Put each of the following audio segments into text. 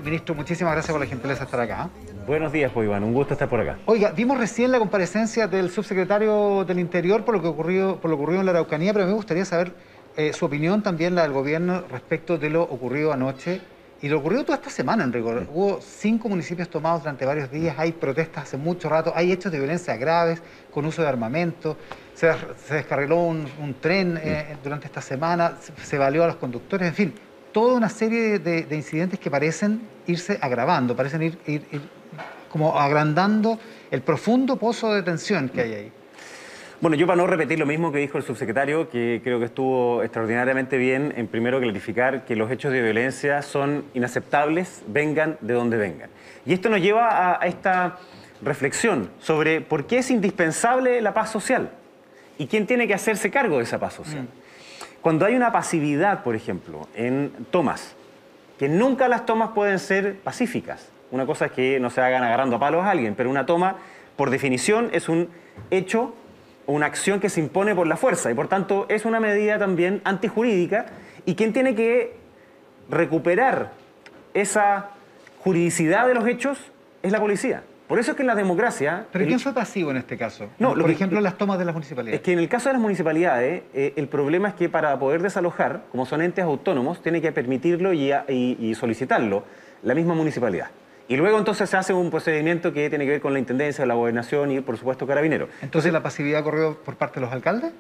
Ministro, muchísimas gracias por la gentileza de estar acá. Buenos días, pues, Iván. Un gusto estar por acá. Oiga, vimos recién la comparecencia del subsecretario del Interior por lo que ocurrió en la Araucanía, pero me gustaría saber su opinión, también la del gobierno, respecto de lo ocurrido anoche y lo ocurrido toda esta semana, en rigor. Hubo 5 municipios tomados durante varios días, hay protestas hace mucho rato, hay hechos de violencia graves con uso de armamento, se descarriló un tren durante esta semana, se baleó a los conductores, en fin, toda una serie de incidentes que parecen irse agravando, parecen ir como agrandando el profundo pozo de tensión que hay ahí. Bueno, yo para no repetir lo mismo que dijo el subsecretario, que creo que estuvo extraordinariamente bien en primero clarificar que los hechos de violencia son inaceptables, vengan de donde vengan. Y esto nos lleva a esta reflexión sobre por qué es indispensable la paz social y quién tiene que hacerse cargo de esa paz social. Cuando hay una pasividad, por ejemplo, en tomas, que nunca las tomas pueden ser pacíficas. Una cosa es que no se hagan agarrando a palos a alguien, pero una toma, por definición, es un hecho, una acción que se impone por la fuerza y, por tanto, es una medida también antijurídica. Y quien tiene que recuperar esa juridicidad de los hechos es la policía. Por eso es que en la democracia... ¿Pero quién fue pasivo en este caso? No, por ejemplo, las tomas de las municipalidades. Es que en el caso de las municipalidades, el problema es que para poder desalojar, como son entes autónomos, tiene que permitirlo y solicitarlo la misma municipalidad. Y luego entonces se hace un procedimiento que tiene que ver con la intendencia, la gobernación y, por supuesto, Carabineros. ¿Entonces la pasividad corrió por parte de los alcaldes?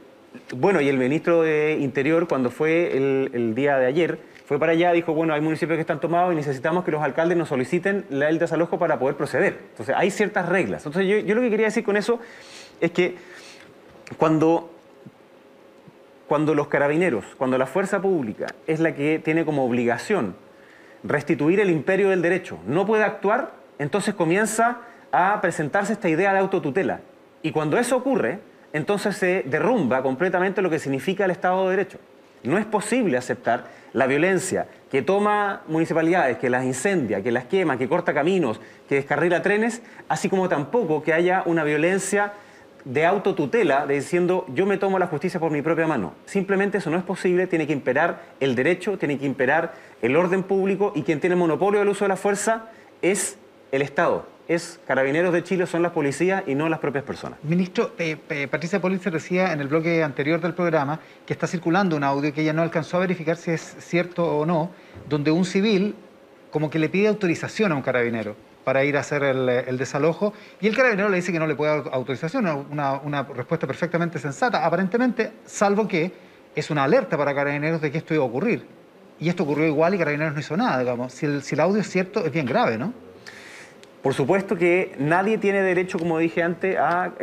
Bueno, y el ministro de Interior, cuando fue el día de ayer, fue para allá, dijo, bueno, hay municipios que están tomados y necesitamos que los alcaldes nos soliciten el desalojo para poder proceder. Entonces, hay ciertas reglas. Entonces, yo lo que quería decir con eso es que cuando los carabineros, cuando la fuerza pública es la que tiene como obligación restituir el imperio del derecho, no puede actuar, entonces comienza a presentarse esta idea de autotutela. Y cuando eso ocurre, entonces se derrumba completamente lo que significa el Estado de Derecho. No es posible aceptar la violencia que toma municipalidades, que las incendia, que las quema, que corta caminos, que descarrila trenes, así como tampoco que haya una violencia de autotutela, de diciendo yo me tomo la justicia por mi propia mano. Simplemente eso no es posible, tiene que imperar el derecho, tiene que imperar el orden público y quien tiene monopolio del uso de la fuerza es el Estado. Es Carabineros de Chile, son las policías y no las propias personas. Ministro, Patricia Pulitzer decía en el bloque anterior del programa que está circulando un audio que ella no alcanzó a verificar si es cierto o no, donde un civil como que le pide autorización a un carabinero para ir a hacer el desalojo, y el carabinero le dice que no le puede dar autorización, una respuesta perfectamente sensata, aparentemente, salvo que es una alerta para Carabineros de que esto iba a ocurrir. Y esto ocurrió igual y Carabineros no hizo nada, digamos. Si el audio es cierto, es bien grave, ¿no? Por supuesto que nadie tiene derecho, como dije antes, a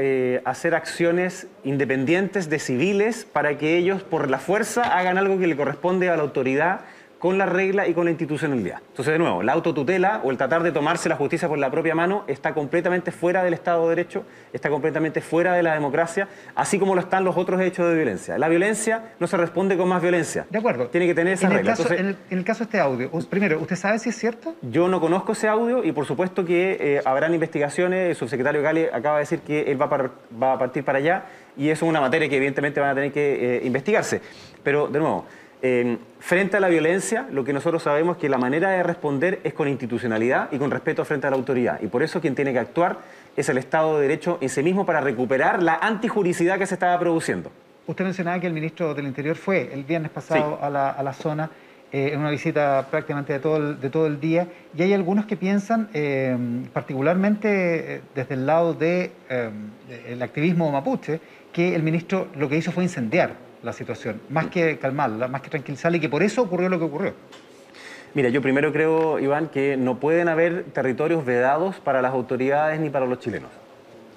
hacer acciones independientes de civiles para que ellos, por la fuerza, hagan algo que le corresponde a la autoridad con la regla y con la institucionalidad. Entonces, de nuevo, la autotutela o el tratar de tomarse la justicia por la propia mano está completamente fuera del Estado de Derecho, está completamente fuera de la democracia, así como lo están los otros hechos de violencia. La violencia no se responde con más violencia. De acuerdo. Tiene que tener esa regla. Entonces, en el caso de este audio, primero, ¿usted sabe si es cierto? Yo no conozco ese audio y por supuesto que habrán investigaciones. El subsecretario Gale acaba de decir que él va a partir para allá y eso es una materia que evidentemente van a tener que investigarse. Pero, de nuevo, frente a la violencia, lo que nosotros sabemos es que la manera de responder es con institucionalidad y con respeto frente a la autoridad. Y por eso quien tiene que actuar es el Estado de Derecho en sí mismo para recuperar la antijuricidad que se estaba produciendo. Usted mencionaba que el ministro del Interior fue el viernes pasado sí. a la zona en una visita prácticamente de todo el día, y hay algunos que piensan, particularmente desde el lado del activismo mapuche, que el ministro lo que hizo fue incendiar la situación, más que calmarla, más que tranquilizarla, y que por eso ocurrió lo que ocurrió. Mira, yo primero creo, Iván, que no pueden haber territorios vedados para las autoridades ni para los chilenos.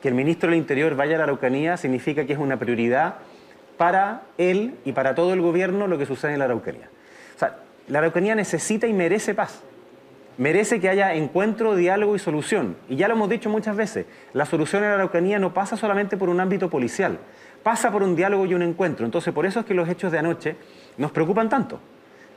Que el ministro del Interior vaya a la Araucanía significa que es una prioridad para él y para todo el gobierno lo que sucede en la Araucanía. O sea, la Araucanía necesita y merece paz. Merece que haya encuentro, diálogo y solución. Y ya lo hemos dicho muchas veces, la solución en la Araucanía no pasa solamente por un ámbito policial, pasa por un diálogo y un encuentro. Entonces, por eso es que los hechos de anoche nos preocupan tanto.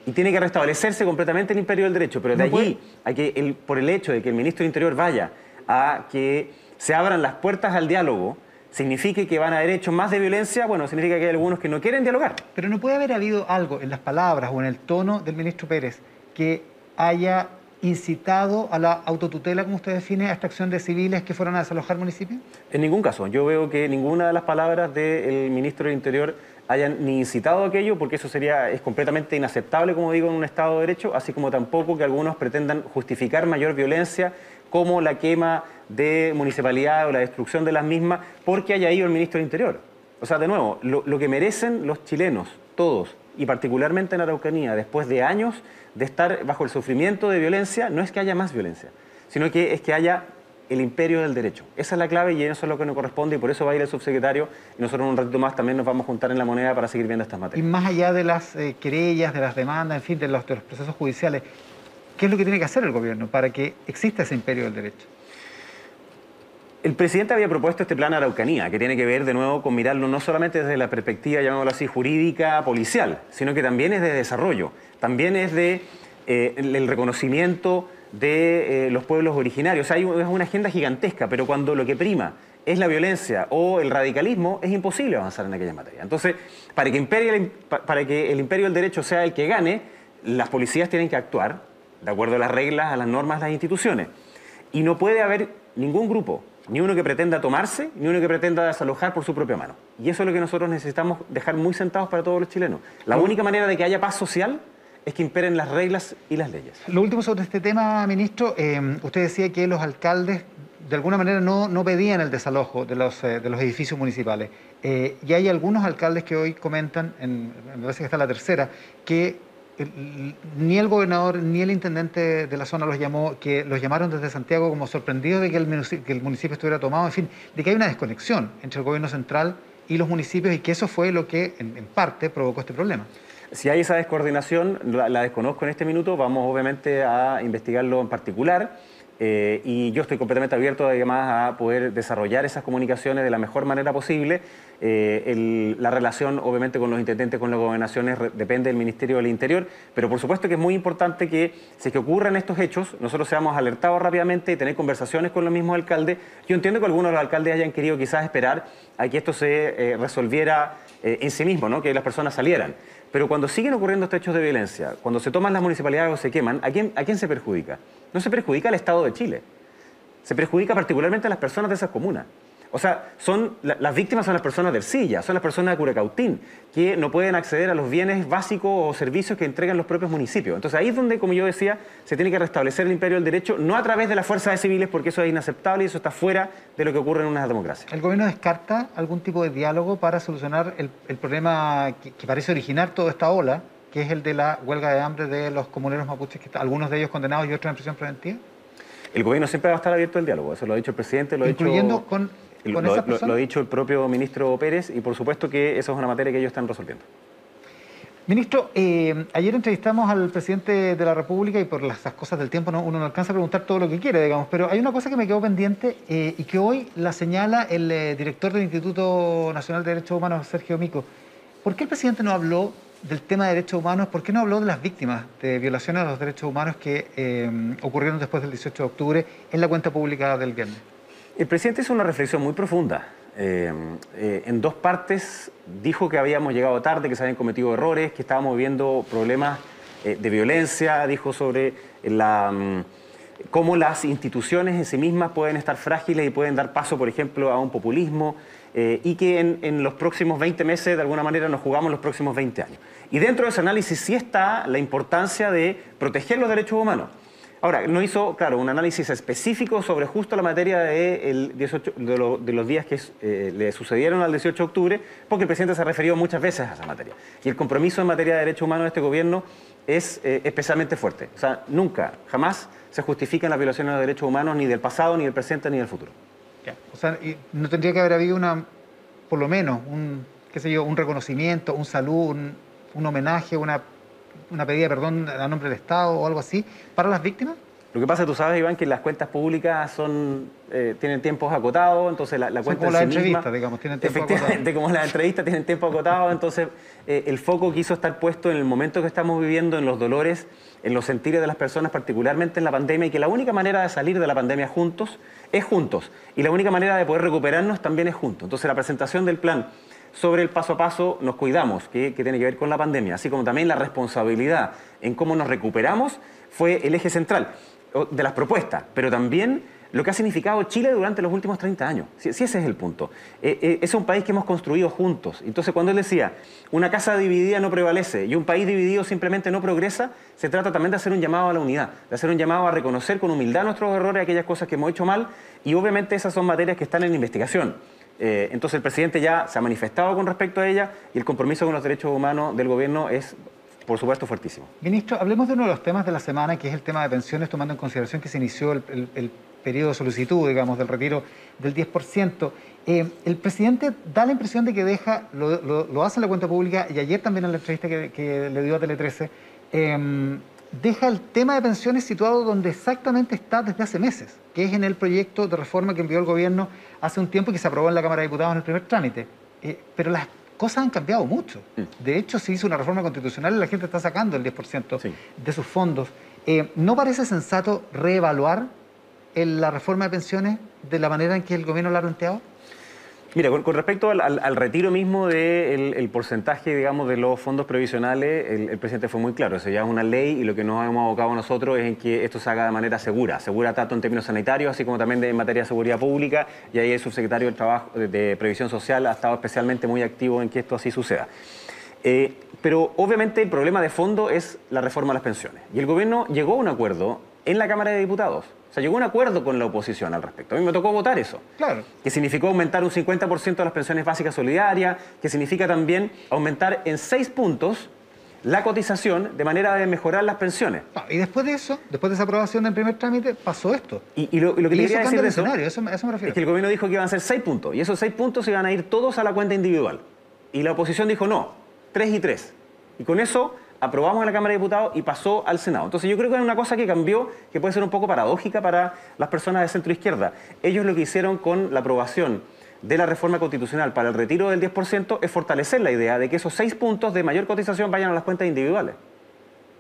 Y tiene que restablecerse completamente el imperio del derecho. Pero de allí, por el hecho de que el ministro del Interior vaya a que se abran las puertas al diálogo, signifique que van a haber hechos más de violencia, bueno, significa que hay algunos que no quieren dialogar. Pero no puede haber habido algo en las palabras o en el tono del ministro Pérez que haya incitado a la autotutela, como usted define, a esta acción de civiles que fueron a desalojar municipios? En ningún caso. Yo veo que ninguna de las palabras del ministro del Interior hayan ni incitado aquello, porque eso es completamente inaceptable, como digo, en un Estado de Derecho, así como tampoco que algunos pretendan justificar mayor violencia, como la quema de municipalidades o la destrucción de las mismas, porque haya ido el ministro del Interior. O sea, de nuevo, lo que merecen los chilenos, todos, y particularmente en Araucanía, después de años de estar bajo el sufrimiento de violencia, no es que haya más violencia, sino que es que haya el imperio del derecho. Esa es la clave y eso es lo que nos corresponde y por eso va a ir el subsecretario y nosotros un ratito más también nos vamos a juntar en La Moneda para seguir viendo estas materias. Y más allá de las querellas, de las demandas, en fin, de los procesos judiciales, ¿qué es lo que tiene que hacer el gobierno para que exista ese imperio del derecho? El presidente había propuesto este plan Araucanía, que tiene que ver de nuevo con mirarlo no solamente desde la perspectiva, llamémoslo así, jurídica, policial, sino que también es de desarrollo, también es de el reconocimiento de los pueblos originarios. O sea, es una agenda gigantesca, pero cuando lo que prima es la violencia o el radicalismo, es imposible avanzar en aquella materia. Entonces, para que el imperio del derecho sea el que gane, las policías tienen que actuar de acuerdo a las reglas, a las normas, a las instituciones. Y no puede haber ningún grupo, ni uno que pretenda tomarse, ni uno que pretenda desalojar por su propia mano. Y eso es lo que nosotros necesitamos dejar muy sentados para todos los chilenos. La única manera de que haya paz social es que imperen las reglas y las leyes. Lo último sobre este tema, ministro, usted decía que los alcaldes de alguna manera no pedían el desalojo de los edificios municipales. Y hay algunos alcaldes que hoy comentan, me parece que está la tercera, que ni el gobernador ni el intendente de la zona los llamó, que los llamaron desde Santiago como sorprendidos de que el municipio estuviera tomado, en fin, de que hay una desconexión entre el gobierno central y los municipios y que eso fue lo que en parte provocó este problema. Si hay esa descoordinación, la desconozco en este minuto, vamos obviamente a investigarlo en particular y yo estoy completamente abierto además a poder desarrollar esas comunicaciones de la mejor manera posible. La relación obviamente con los intendentes, con las gobernaciones depende del Ministerio del Interior, pero por supuesto que es muy importante que si es que ocurran estos hechos, nosotros seamos alertados rápidamente y tener conversaciones con los mismos alcaldes. Yo entiendo que algunos de los alcaldes hayan querido quizás esperar a que esto se resolviera en sí mismo, ¿no? Que las personas salieran. Pero cuando siguen ocurriendo estos hechos de violencia, cuando se toman las municipalidades o se queman, ¿a quién se perjudica? No se perjudica al Estado de Chile. Se perjudica particularmente a las personas de esas comunas. O sea, las víctimas son las personas de Ercilla, son las personas de Curacautín, que no pueden acceder a los bienes básicos o servicios que entregan los propios municipios. Entonces ahí es donde, como yo decía, se tiene que restablecer el imperio del derecho, no a través de las fuerzas de civiles, porque eso es inaceptable y eso está fuera de lo que ocurre en una democracia. ¿El gobierno descarta algún tipo de diálogo para solucionar el problema que parece originar toda esta ola, que es el de la huelga de hambre de los comuneros mapuches, algunos de ellos condenados y otros en prisión preventiva? El gobierno siempre va a estar abierto al diálogo, eso lo ha dicho el presidente, incluyendo con esas personas. Lo ha dicho el propio ministro Pérez y por supuesto que eso es una materia que ellos están resolviendo. Ministro, ayer entrevistamos al presidente de la República y por las cosas del tiempo uno no alcanza a preguntar todo lo que quiere, digamos, pero hay una cosa que me quedó pendiente y que hoy la señala el director del Instituto Nacional de Derechos Humanos, Sergio Mico. ¿Por qué el presidente no habló del tema de derechos humanos? ¿Por qué no habló de las víctimas de violaciones a los derechos humanos que ocurrieron después del 18 de octubre en la cuenta pública del viernes? El presidente hizo una reflexión muy profunda. En dos partes dijo que habíamos llegado tarde, que se habían cometido errores, que estábamos viviendo problemas de violencia, dijo sobre cómo las instituciones en sí mismas pueden estar frágiles y pueden dar paso, por ejemplo, a un populismo y que en los próximos 20 meses, de alguna manera, nos jugamos los próximos 20 años. Y dentro de ese análisis sí está la importancia de proteger los derechos humanos. Ahora, no hizo, claro, un análisis específico sobre justo la materia de los días que le sucedieron al 18 de octubre, porque el presidente se refirió muchas veces a esa materia. Y el compromiso en materia de derechos humanos de este gobierno es especialmente fuerte. O sea, nunca, jamás se justifican las violaciones de los derechos humanos ni del pasado, ni del presente, ni del futuro. Ya. O sea, no tendría que haber habido por lo menos, un reconocimiento, un saludo, un homenaje, una pedida de perdón a nombre del Estado o algo así para las víctimas? Lo que pasa, tú sabes, Iván, que las cuentas públicas tienen tiempos acotados, entonces la cuenta como las en sí entrevistas, misma, digamos, tienen tiempo efectivamente, acotado. como las entrevistas tienen tiempo acotado, entonces el foco quiso estar puesto en el momento que estamos viviendo, en los dolores, en los sentires de las personas, particularmente en la pandemia, y que la única manera de salir de la pandemia juntos es juntos, y la única manera de poder recuperarnos también es juntos. Entonces la presentación del plan sobre el paso a paso nos cuidamos, que tiene que ver con la pandemia, así como también la responsabilidad en cómo nos recuperamos, fue el eje central de las propuestas, pero también lo que ha significado Chile durante los últimos 30 años. Sí, ese es el punto. Es un país que hemos construido juntos. Entonces, cuando él decía, una casa dividida no prevalece y un país dividido simplemente no progresa, se trata también de hacer un llamado a la unidad, de hacer un llamado a reconocer con humildad nuestros errores, aquellas cosas que hemos hecho mal, y obviamente esas son materias que están en investigación. Entonces, el presidente ya se ha manifestado con respecto a ella y el compromiso con los derechos humanos del gobierno es, por supuesto, fuertísimo. Ministro, hablemos de uno de los temas de la semana, que es el tema de pensiones, tomando en consideración que se inició el periodo de solicitud, digamos, del retiro del 10%. El presidente da la impresión de que lo hace en la cuenta pública, y ayer también en la entrevista que le dio a Tele 13, deja el tema de pensiones situado donde exactamente está desde hace meses, que es en el proyecto de reforma que envió el gobierno hace un tiempo y que se aprobó en la Cámara de Diputados en el primer trámite. Pero las cosas han cambiado mucho. De hecho, se hizo una reforma constitucional y la gente está sacando el 10% de sus fondos. ¿No parece sensato reevaluar la reforma de pensiones de la manera en que el gobierno la ha planteado? Mira, con respecto al retiro mismo del porcentaje, digamos, de los fondos previsionales, el presidente fue muy claro. Eso ya es una ley y lo que nos hemos abocado nosotros es en que esto se haga de manera segura tanto en términos sanitarios, así como también en materia de seguridad pública, y ahí el subsecretario del Trabajo de Previsión Social ha estado especialmente muy activo en que esto así suceda. Pero obviamente el problema de fondo es la reforma a las pensiones. Y el gobierno llegó a un acuerdo en la Cámara de Diputados. O sea, llegó a un acuerdo con la oposición al respecto. A mí me tocó votar eso. Claro. Que significó aumentar un 50% de las pensiones básicas solidarias, que significa también aumentar en 6 puntos la cotización de manera de mejorar las pensiones. Y después de eso, después de esa aprobación del primer trámite, pasó esto. Y lo que le quería decir de eso, eso me refiero. Es que el gobierno dijo que iban a ser 6 puntos, y esos 6 puntos iban a ir todos a la cuenta individual. Y la oposición dijo no, 3 y 3. Y con eso aprobamos en la Cámara de Diputados y pasó al Senado. Entonces yo creo que hay una cosa que cambió, que puede ser un poco paradójica para las personas de centro-izquierda. Ellos lo que hicieron con la aprobación de la reforma constitucional para el retiro del 10% es fortalecer la idea de que esos 6 puntos de mayor cotización vayan a las cuentas individuales.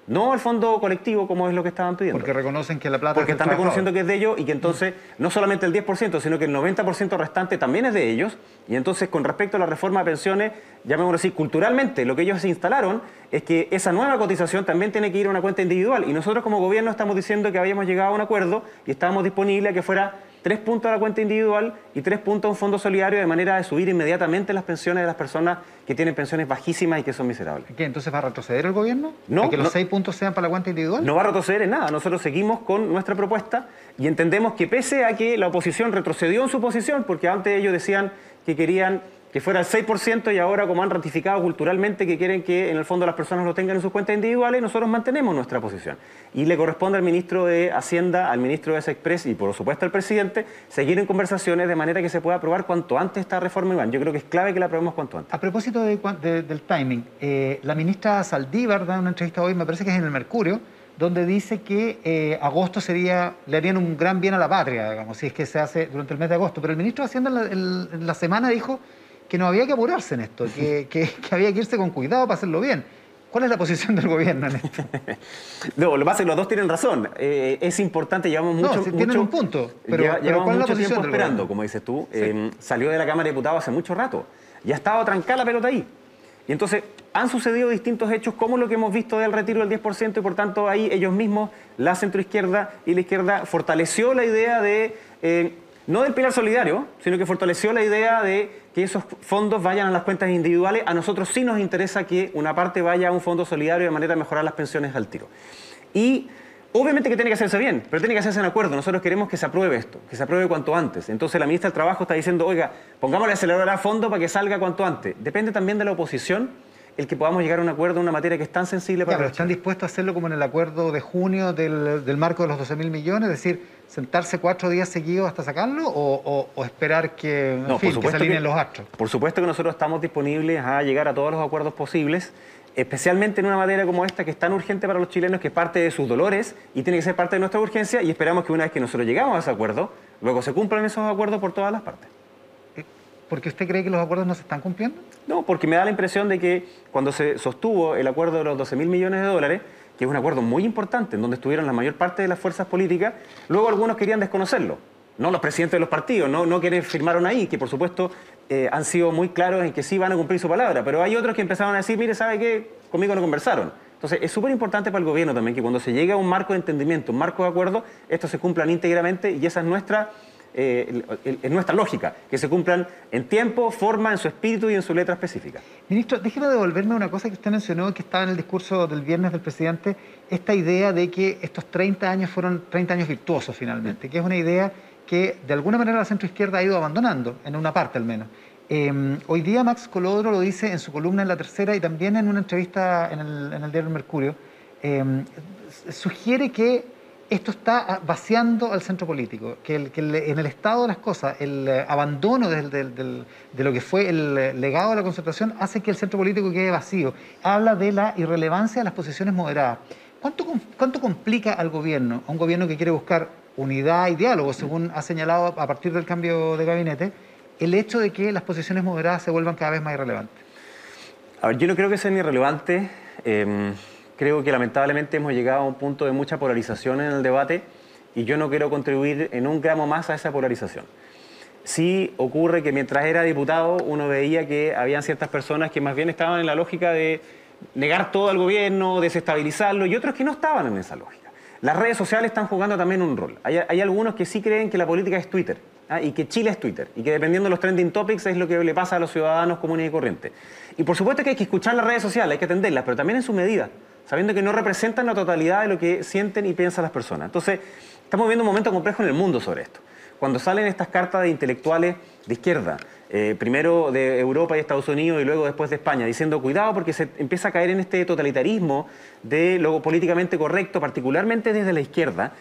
No al fondo colectivo, como es lo que estaban pidiendo. Porque reconocen que la plata... Porque están reconociendo que es de ellos y que entonces no solamente el 10%, sino que el 90% restante también es de ellos. Y entonces, con respecto a la reforma de pensiones, llamémoslo así, culturalmente, lo que ellos se instalaron es que esa nueva cotización también tiene que ir a una cuenta individual. Y nosotros como gobierno estamos diciendo que habíamos llegado a un acuerdo y estábamos disponibles a que fuera 3 puntos a la cuenta individual y 3 puntos a un fondo solidario, de manera de subir inmediatamente las pensiones de las personas que tienen pensiones bajísimas y que son miserables. ¿Qué? ¿Entonces va a retroceder el gobierno? No. ¿A que los 6 puntos sean para la cuenta individual? No va a retroceder en nada. Nosotros seguimos con nuestra propuesta y entendemos que pese a que la oposición retrocedió en su posición, porque antes ellos decían que querían que fuera el 6% y ahora, como han ratificado culturalmente que quieren que en el fondo las personas lo tengan en sus cuentas individuales, nosotros mantenemos nuestra posición. Y le corresponde al ministro de Hacienda, al ministro de Sexpress y por supuesto al presidente seguir en conversaciones de manera que se pueda aprobar cuanto antes esta reforma, Iván. Yo creo que es clave que la aprobemos cuanto antes. A propósito del timing, la ministra Saldívar da una entrevista hoy, me parece que es en el Mercurio, donde dice que agosto le harían un gran bien a la patria, digamos, si es que se hace durante el mes de agosto. Pero el ministro de Hacienda en la semana dijo que no había que apurarse en esto, que había que irse con cuidado para hacerlo bien. ¿Cuál es la posición del gobierno en esto? No, lo que pasa es que los dos tienen razón. Es importante, llevamos mucho... No, tienen un punto, pero llevamos mucho tiempo esperando, gobierno? como dices tú. Sí. Salió de la Cámara de Diputados hace mucho rato. Ya estaba trancada la pelota ahí. Y entonces han sucedido distintos hechos, como lo que hemos visto del retiro del 10%, y por tanto ahí ellos mismos, la centroizquierda y la izquierda, fortaleció la idea de... no del pilar solidario, sino que fortaleció la idea de que esos fondos vayan a las cuentas individuales. A nosotros sí nos interesa que una parte vaya a un fondo solidario de manera de mejorar las pensiones al tiro. Y obviamente que tiene que hacerse bien, pero tiene que hacerse en acuerdo. Nosotros queremos que se apruebe esto, que se apruebe cuanto antes. Entonces la ministra del Trabajo está diciendo, oiga, pongámosle acelerador a fondo para que salga cuanto antes. Depende también de la oposición el que podamos llegar a un acuerdo en una materia que es tan sensible para... Claro, ¿están dispuestos a hacerlo como en el acuerdo de junio del marco de los 12.000 millones? Es decir, ¿sentarse 4 días seguidos hasta sacarlo o esperar que, que se alineen los astros? Por supuesto que nosotros estamos disponibles a llegar a todos los acuerdos posibles, especialmente en una materia como esta, que es tan urgente para los chilenos, que es parte de sus dolores y tiene que ser parte de nuestra urgencia, y esperamos que una vez que nosotros llegamos a ese acuerdo, luego se cumplan esos acuerdos por todas las partes. ¿Porque usted cree que los acuerdos no se están cumpliendo? No, porque me da la impresión de que cuando se sostuvo el acuerdo de los 12.000 millones de dólares, que es un acuerdo muy importante, en donde estuvieron la mayor parte de las fuerzas políticas, luego algunos querían desconocerlo. No los presidentes de los partidos, no quienes firmaron ahí, que por supuesto han sido muy claros en que sí van a cumplir su palabra, pero hay otros que empezaron a decir, mire, ¿sabe qué? Conmigo no conversaron. Entonces, es súper importante para el gobierno también que cuando se llegue a un marco de entendimiento, un marco de acuerdo, estos se cumplan íntegramente y esa es nuestra lógica, que se cumplan en tiempo, forma, en su espíritu y en su letra específica. Ministro, déjeme devolverme una cosa que usted mencionó, que estaba en el discurso del viernes del presidente, esta idea de que estos 30 años fueron 30 años virtuosos finalmente, que es una idea que de alguna manera la centroizquierda ha ido abandonando, en una parte al menos. Hoy día Max Colodro lo dice en su columna en La Tercera y también en una entrevista en el diario Mercurio, sugiere que esto está vaciando al centro político, que en el estado de las cosas, el abandono de lo que fue el legado de la concertación hace que el centro político quede vacío. Habla de la irrelevancia de las posiciones moderadas. ¿Cuánto complica al gobierno, a un gobierno que quiere buscar unidad y diálogo, según ha señalado a partir del cambio de gabinete, el hecho de que las posiciones moderadas se vuelvan cada vez más irrelevantes? A ver, yo no creo que sean irrelevantes. Creo que lamentablemente hemos llegado a un punto de mucha polarización en el debate y yo no quiero contribuir en un gramo más a esa polarización. Sí ocurre que mientras era diputado uno veía que habían ciertas personas que más bien estaban en la lógica de negar todo al gobierno, desestabilizarlo y otros que no estaban en esa lógica. Las redes sociales están jugando también un rol. Hay algunos que sí creen que la política es Twitter, y que Chile es Twitter, y que dependiendo de los trending topics es lo que le pasa a los ciudadanos comunes y corrientes. Y por supuesto que hay que escuchar las redes sociales, hay que atenderlas, pero también en su medida, sabiendo que no representan la totalidad de lo que sienten y piensan las personas. Entonces, estamos viviendo un momento complejo en el mundo sobre esto. Cuando salen estas cartas de intelectuales de izquierda, primero de Europa y Estados Unidos y luego después de España, diciendo cuidado porque se empieza a caer en este totalitarismo de lo políticamente correcto, particularmente desde la izquierda,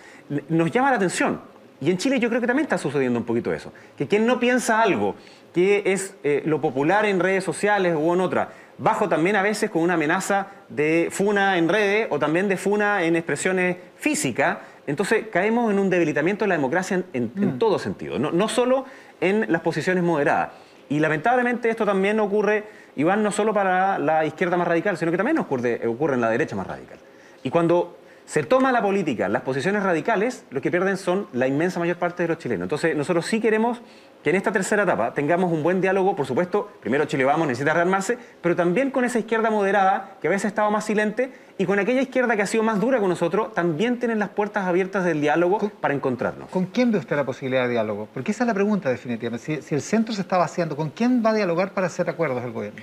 nos llama la atención. Y en Chile yo creo que también está sucediendo un poquito eso. Que quien no piensa algo que es lo popular en redes sociales u en otra, bajo también a veces con una amenaza de funa en redes o también de funa en expresiones físicas, entonces caemos en un debilitamiento de la democracia en todo sentido, no solo en las posiciones moderadas. Y lamentablemente esto también ocurre, Iván, no solo para la izquierda más radical, sino que también ocurre en la derecha más radical. Y cuando se toma la política, las posiciones radicales, los que pierden son la inmensa mayor parte de los chilenos. Entonces, nosotros sí queremos que en esta tercera etapa tengamos un buen diálogo, por supuesto, primero Chile Vamos necesita rearmarse, pero también con esa izquierda moderada, que a veces estaba más silente, y con aquella izquierda que ha sido más dura con nosotros, también tienen las puertas abiertas del diálogo para encontrarnos. ¿Con quién ve usted la posibilidad de diálogo? Porque esa es la pregunta definitivamente. Si el centro se está vaciando, ¿con quién va a dialogar para hacer acuerdos el gobierno?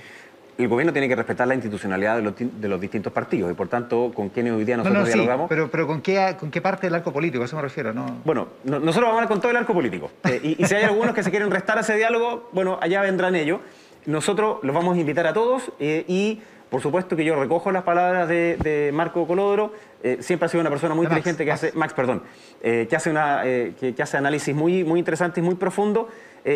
El gobierno tiene que respetar la institucionalidad de los distintos partidos y, por tanto, con quienes hoy día nosotros dialogamos... Sí, pero ¿con qué parte del arco político? A eso me refiero, ¿no? Bueno, nosotros vamos a hablar con todo el arco político. Y si hay algunos que se quieren restar a ese diálogo, bueno, allá vendrán ellos. Nosotros los vamos a invitar a todos y, por supuesto, que yo recojo las palabras de Marco Colodro. Siempre ha sido una persona muy inteligente que hace análisis muy interesantes y muy profundos.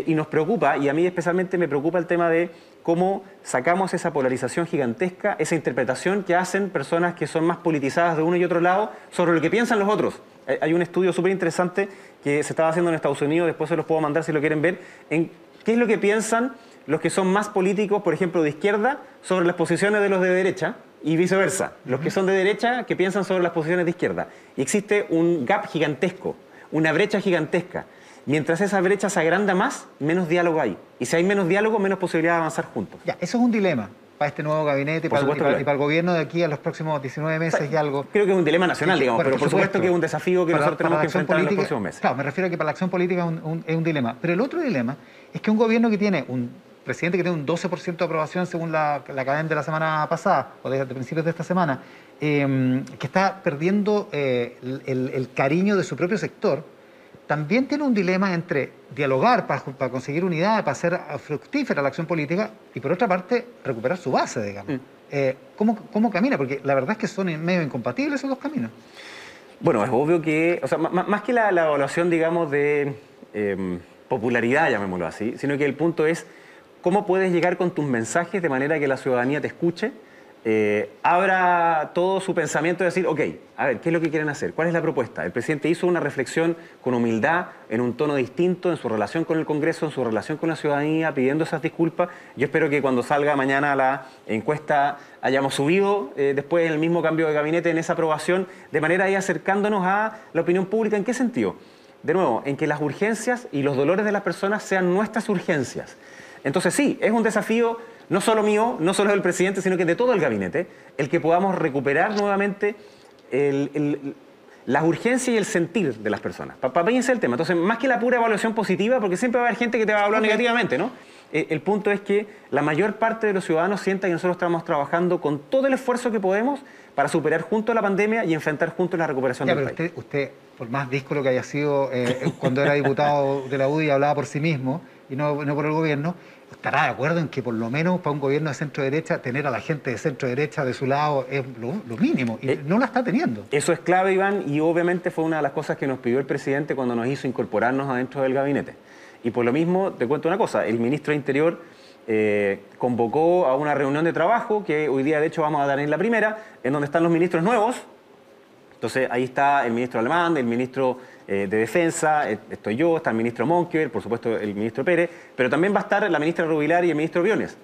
Y nos preocupa, y a mí especialmente me preocupa el tema de cómo sacamos esa polarización gigantesca, esa interpretación que hacen personas que son más politizadas de uno y otro lado sobre lo que piensan los otros. Hay un estudio súper interesante que se estaba haciendo en Estados Unidos, después se los puedo mandar si lo quieren ver, en qué es lo que piensan los que son más políticos, por ejemplo, de izquierda, sobre las posiciones de los de derecha y viceversa. Los que son de derecha, que piensan sobre las posiciones de izquierda. Y existe un gap gigantesco, una brecha gigantesca. Mientras esa brecha se agranda más, menos diálogo hay. Y si hay menos diálogo, menos posibilidad de avanzar juntos. Ya, eso es un dilema para este nuevo gabinete y para el gobierno de aquí a los próximos 19 meses y algo. Creo que es un dilema nacional, digamos, pero por supuesto que es un desafío que nosotros tenemos que enfrentar en los próximos meses. Claro, me refiero a que para la acción política es un dilema. Pero el otro dilema es que un gobierno que tiene un presidente que tiene un 12% de aprobación según la cadena de la semana pasada, o de principios de esta semana, que está perdiendo el cariño de su propio sector, también tiene un dilema entre dialogar para conseguir unidad, para hacer fructífera la acción política y, por otra parte, recuperar su base, digamos. ¿Cómo camina? Porque la verdad es que son medio incompatibles esos dos caminos. Bueno, es obvio que, o sea, más que la evaluación, digamos, de popularidad, llamémoslo así, sino que el punto es cómo puedes llegar con tus mensajes de manera que la ciudadanía te escuche, abra todo su pensamiento y decir, ok, a ver, ¿qué es lo que quieren hacer? ¿Cuál es la propuesta? El presidente hizo una reflexión con humildad, en un tono distinto, en su relación con el Congreso, en su relación con la ciudadanía, pidiendo esas disculpas. Yo espero que cuando salga mañana la encuesta hayamos subido después en el mismo cambio de gabinete en esa aprobación, de manera ahí acercándonos a la opinión pública. ¿En qué sentido? De nuevo, en que las urgencias y los dolores de las personas sean nuestras urgencias. Entonces sí, es un desafío no solo mío, no solo del presidente, sino que de todo el gabinete, el que podamos recuperar nuevamente las urgencias y el sentir de las personas. Para mí ese es el tema. Entonces, más que la pura evaluación positiva, porque siempre va a haber gente que te va a hablar negativamente, ¿no? El punto es que la mayor parte de los ciudadanos sienta que nosotros estamos trabajando con todo el esfuerzo que podemos para superar juntos la pandemia y enfrentar juntos la recuperación del país. Usted, por más díscolo que haya sido cuando era diputado de la UDI, hablaba por sí mismo y no por el gobierno, ¿estará de acuerdo en que por lo menos para un gobierno de centro-derecha tener a la gente de centro-derecha de su lado es lo mínimo? Y no la está teniendo. Eso es clave, Iván, y obviamente fue una de las cosas que nos pidió el presidente cuando nos hizo incorporarnos adentro del gabinete. Y por lo mismo, te cuento una cosa, el ministro de Interior convocó a una reunión de trabajo, que hoy día de hecho vamos a dar en la primera, en donde están los ministros nuevos. Entonces ahí está el ministro Alemán, el ministro de Defensa, estoy yo, está el ministro Monkever, por supuesto el ministro Pérez, pero también va a estar la ministra Rubilar y el ministro Briones.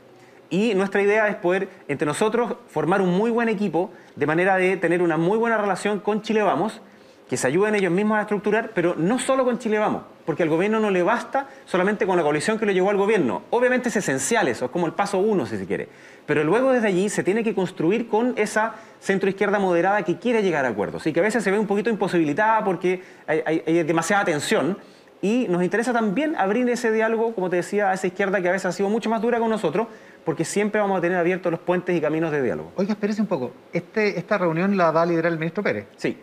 Y nuestra idea es poder, entre nosotros, formar un muy buen equipo, de manera de tener una muy buena relación con Chile Vamos, que se ayuden ellos mismos a estructurar, pero no solo con Chile Vamos, porque al gobierno no le basta solamente con la coalición que lo llevó al gobierno. Obviamente es esencial eso, es como el paso 1, si se quiere. Pero luego desde allí se tiene que construir con esa centroizquierda moderada que quiere llegar a acuerdos y que a veces se ve un poquito imposibilitada porque hay demasiada tensión. Y nos interesa también abrir ese diálogo, como te decía, a esa izquierda que a veces ha sido mucho más dura con nosotros, porque siempre vamos a tener abiertos los puentes y caminos de diálogo. Oiga, espérese un poco. ¿Esta reunión la va a liderar el ministro Pérez? Sí.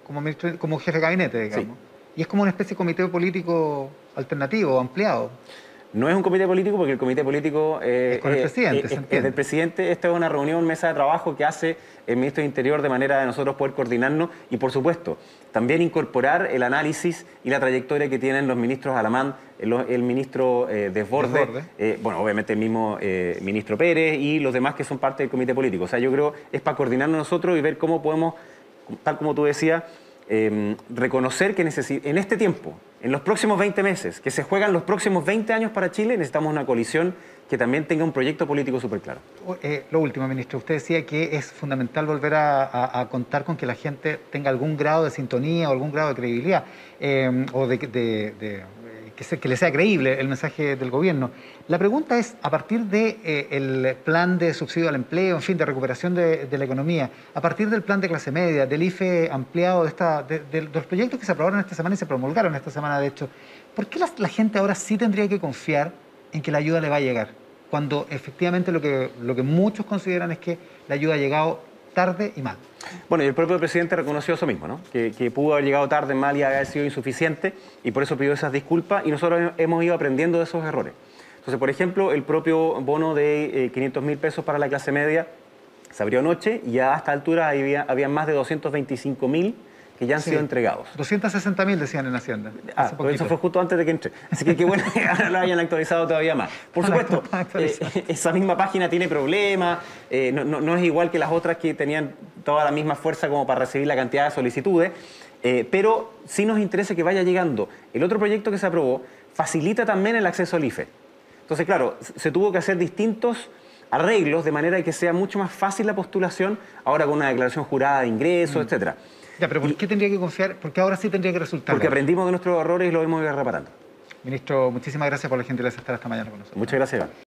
Como jefe de gabinete, digamos. Sí. Y es como una especie de comité político alternativo, ampliado. No es un comité político porque el comité político es con el presidente, es del presidente. Esta es una reunión, mesa de trabajo que hace el ministro de Interior de manera de nosotros poder coordinarnos y, por supuesto, también incorporar el análisis y la trayectoria que tienen los ministros Alamán, el ministro Desbordes, bueno, obviamente el mismo ministro Pérez y los demás que son parte del comité político. O sea, yo creo es para coordinarnos nosotros y ver cómo podemos, tal como tú decías, reconocer que en este tiempo, en los próximos 20 meses, que se juegan los próximos 20 años para Chile, necesitamos una coalición que también tenga un proyecto político súper claro. Lo último, ministro, usted decía que es fundamental volver a contar con que la gente tenga algún grado de sintonía o algún grado de credibilidad o que le sea creíble el mensaje del gobierno. La pregunta es, a partir del plan de subsidio al empleo, en fin, de recuperación de la economía, a partir del plan de clase media, del IFE ampliado, de los proyectos que se aprobaron esta semana y se promulgaron esta semana, de hecho, ¿por qué la gente ahora sí tendría que confiar en que la ayuda le va a llegar? Cuando efectivamente lo que muchos consideran es que la ayuda ha llegado tarde y mal. Bueno, y el propio presidente reconoció eso mismo, ¿no? Que pudo haber llegado tarde, mal y haber sido insuficiente, y por eso pidió esas disculpas, y nosotros hemos ido aprendiendo de esos errores. Entonces, por ejemplo, el propio bono de 500.000 pesos para la clase media se abrió anoche y ya a esta altura había más de 225.000 que ya han sido entregados. 260.000 decían en Hacienda. Pero eso fue justo antes de que entré. Así que qué bueno que ahora lo hayan actualizado todavía más. Por supuesto, esa misma página tiene problemas, no es igual que las otras que tenían toda la misma fuerza como para recibir la cantidad de solicitudes, pero sí nos interesa que vaya llegando. El otro proyecto que se aprobó facilita también el acceso al IFE. Entonces, claro, se tuvo que hacer distintos arreglos de manera que sea mucho más fácil la postulación, ahora con una declaración jurada de ingresos, etcétera. Ya, pero ¿por qué tendría que confiar? Porque ahora sí tendría que resultar. Porque aprendimos de nuestros errores y lo hemos ido reparando. Ministro, muchísimas gracias por la gentileza de estar esta mañana con nosotros. Muchas gracias, Iván.